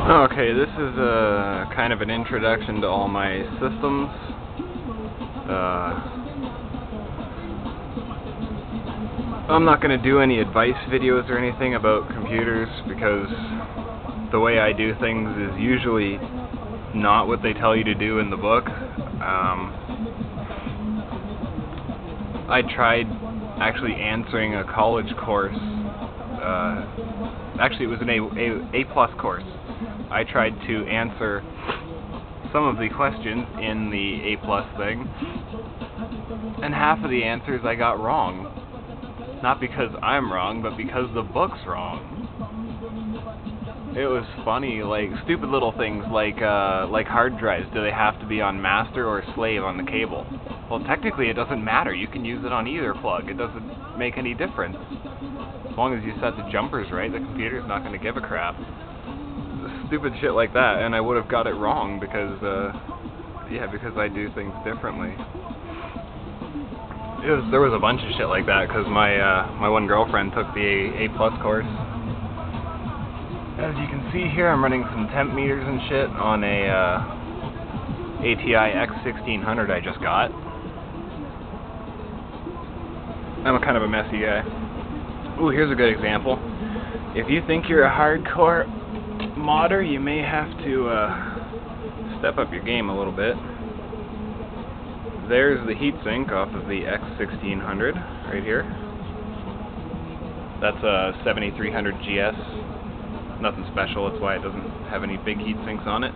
Okay, this is kind of an introduction to all my systems. I'm not going to do any advice videos or anything about computers because the way I do things is usually not what they tell you to do in the book. I tried actually answering a college course. Actually, it was an A+ course. I tried to answer some of the questions in the A+ thing, and half of the answers I got wrong. Not because I'm wrong, but because the book's wrong. It was funny, like stupid little things like hard drives. Do they have to be on master or slave on the cable? Well, technically it doesn't matter. You can use it on either plug. It doesn't make any difference. As long as you set the jumpers right, the computer's not going to give a crap. Stupid shit like that, and I would have got it wrong because I do things differently. There was a bunch of shit like that because my one girlfriend took the A+ course. As you can see here, I'm running some temp meters and shit on a ATI X1600 I just got. I'm a kind of a messy guy. Ooh, here's a good example. If you think you're a hardcore modder, you may have to step up your game a little bit. There's the heatsink off of the X1600 right here. That's a 7300 GS. Nothing special, that's why it doesn't have any big heat sinks on it.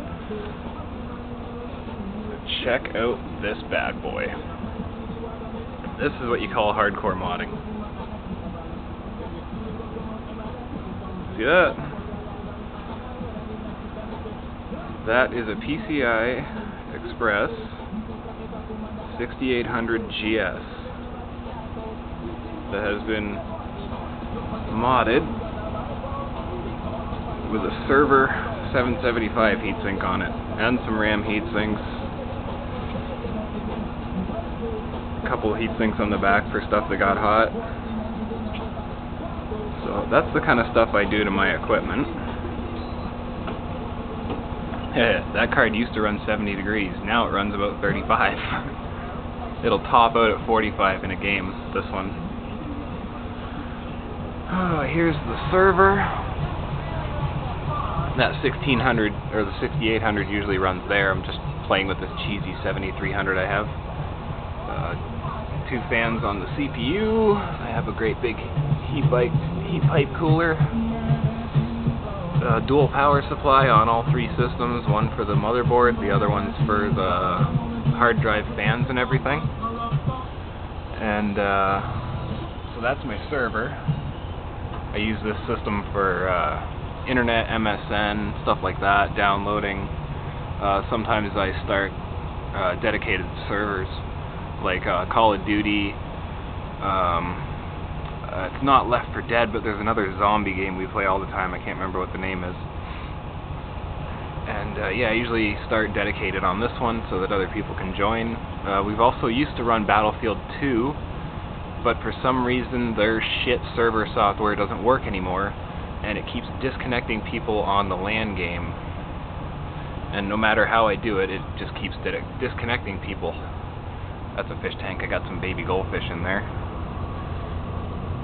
Check out this bad boy. This is what you call hardcore modding. See that? That is a PCI Express 6800 GS that has been modded with a server 775 heatsink on it, and some RAM heatsinks, a couple of heatsinks on the back for stuff that got hot. So that's the kind of stuff I do to my equipment. That card used to run 70 degrees, now it runs about 35. It'll top out at 45 in a game, this one. Here's the server. That 1600 or the 6800 usually runs there. I'm just playing with this cheesy 7300 I have. Two fans on the CPU. I have a great big heat pipe cooler. Dual power supply on all three systems. One for the motherboard, the other one's for the hard drive fans and everything. And so that's my server. I use this system for internet, MSN, stuff like that, downloading. Sometimes I start dedicated servers, like Call of Duty. It's not Left 4 Dead, but there's another zombie game we play all the time. I can't remember what the name is. And yeah, I usually start dedicated on this one so that other people can join. We've also used to run Battlefield 2, but for some reason their shit server software doesn't work anymore, and it keeps disconnecting people on the LAN game. And no matter how I do it, it just keeps disconnecting people. That's a fish tank. I got some baby goldfish in there.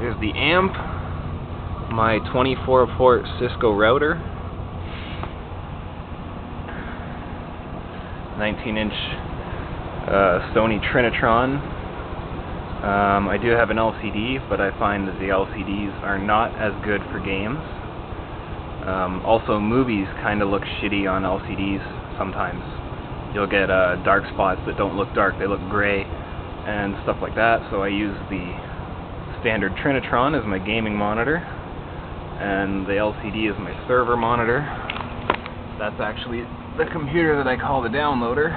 There's the amp, my 24-port Cisco router, 19-inch Sony Trinitron. I do have an LCD, but I find that the LCDs are not as good for games. Also, movies kind of look shitty on LCDs sometimes. You'll get dark spots that don't look dark, they look gray, and stuff like that. So I use the standard Trinitron as my gaming monitor, and the LCD is my server monitor. That's actually the computer that I call the downloader.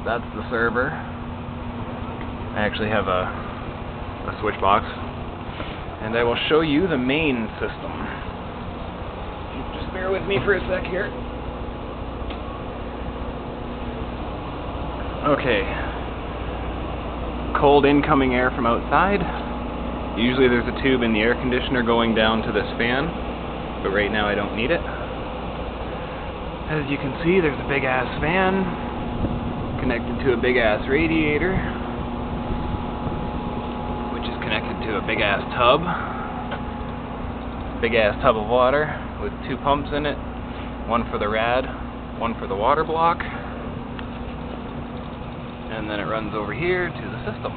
That's the server. I actually have a switch box, and I will show you the main system. Just bear with me for a sec here. Okay. Cold incoming air from outside. Usually there's a tube in the air conditioner going down to this fan, but right now I don't need it. As you can see, there's a big ass fan connected to a big ass radiator, which is connected to a big ass tub. Big ass tub of water with 2 pumps in it, one for the rad, one for the water block, and then it runs over here to the system,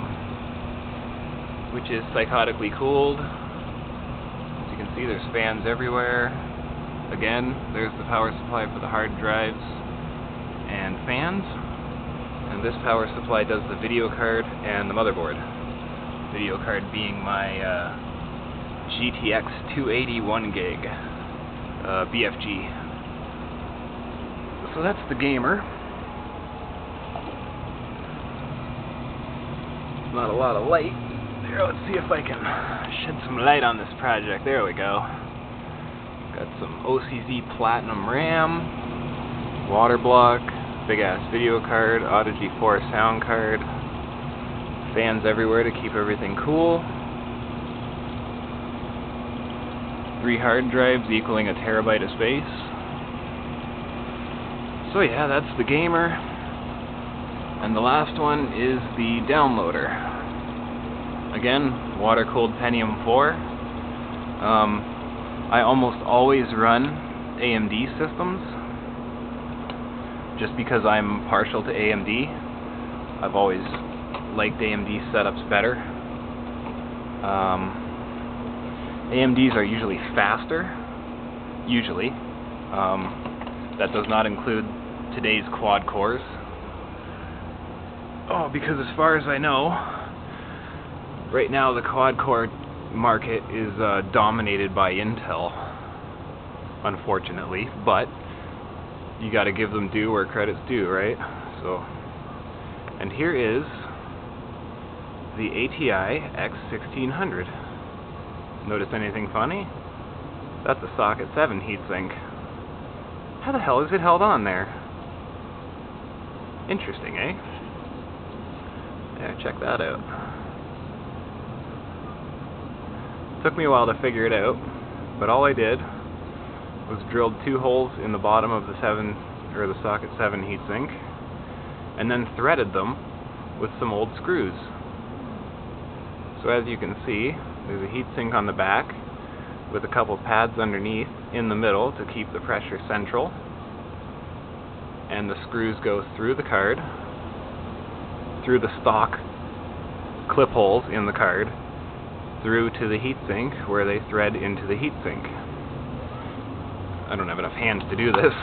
which is psychotically cooled. As you can see, there's fans everywhere. Again, there's the power supply for the hard drives and fans, and this power supply does the video card and the motherboard. Video card being my GTX 280 1GB BFG. So that's the gamer. Not a lot of light. There, let's see if I can shed some light on this project. There we go. Got some OCZ Platinum RAM, water block, big ass video card, Audigy 4 sound card, fans everywhere to keep everything cool, 3 hard drives equaling a terabyte of space. So yeah, that's the gamer. And the last one is the downloader. Again, water-cooled Pentium 4. I almost always run AMD systems, just because I'm partial to AMD. I've always liked AMD setups better. AMDs are usually faster, usually. That does not include today's quad cores. Oh, because as far as I know, right now the quad core market is dominated by Intel, unfortunately, but you gotta give them due where credit's due, right? So, and here is the ATI X1600. Notice anything funny? That's a socket 7 heatsink. How the hell is it held on there? Interesting, eh? Yeah, check that out. Took me a while to figure it out, but all I did was drilled 2 holes in the bottom of the socket 7 heatsink, and then threaded them with some old screws. So as you can see, there's a heatsink on the back with a couple pads underneath in the middle to keep the pressure central, and the screws go through the card, through the stock clip holes in the card, through to the heatsink where they thread into the heatsink. I don't have enough hands to do this.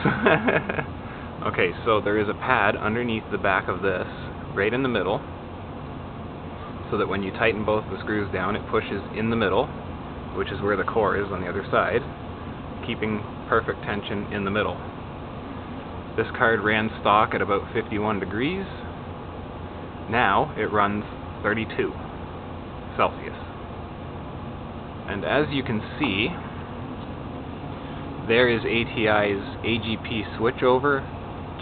Okay, so there is a pad underneath the back of this, right in the middle, so that when you tighten both the screws down, it pushes in the middle, which is where the core is on the other side, keeping perfect tension in the middle. This card ran stock at about 51 degrees. Now it runs 32 Celsius. And as you can see, there is ATI's AGP switchover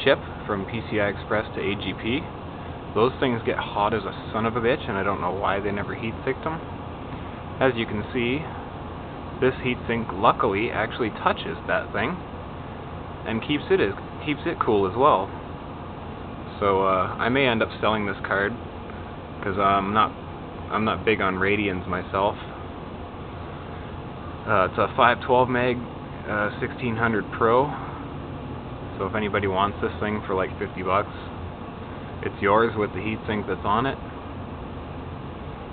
chip from PCI Express to AGP. Those things get hot as a son of a bitch, and I don't know why they never heat sinked them. As you can see, this heatsink luckily actually touches that thing and keeps it cool as well. So I may end up selling this card because I'm not big on Radeons myself. It's a 512 meg 1600 Pro. So if anybody wants this thing for like $50, it's yours with the heatsink that's on it.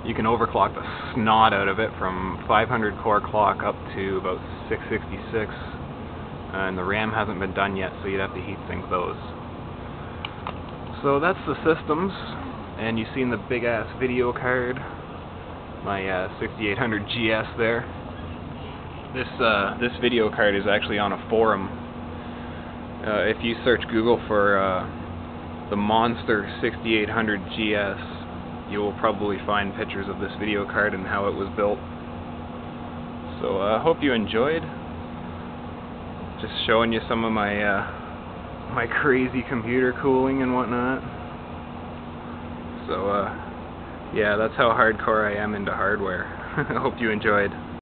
You can overclock the snot out of it from 500 core clock up to about 666, and the RAM hasn't been done yet, so you'd have to heatsink those. So that's the systems, and you've seen the big ass video card, my 6800 GS there. This video card is actually on a forum. If you search Google for the Monster 6800 GS, you will probably find pictures of this video card and how it was built. So I hope you enjoyed. Just showing you some of my my crazy computer cooling and whatnot. So yeah, that's how hardcore I am into hardware. I hope you enjoyed.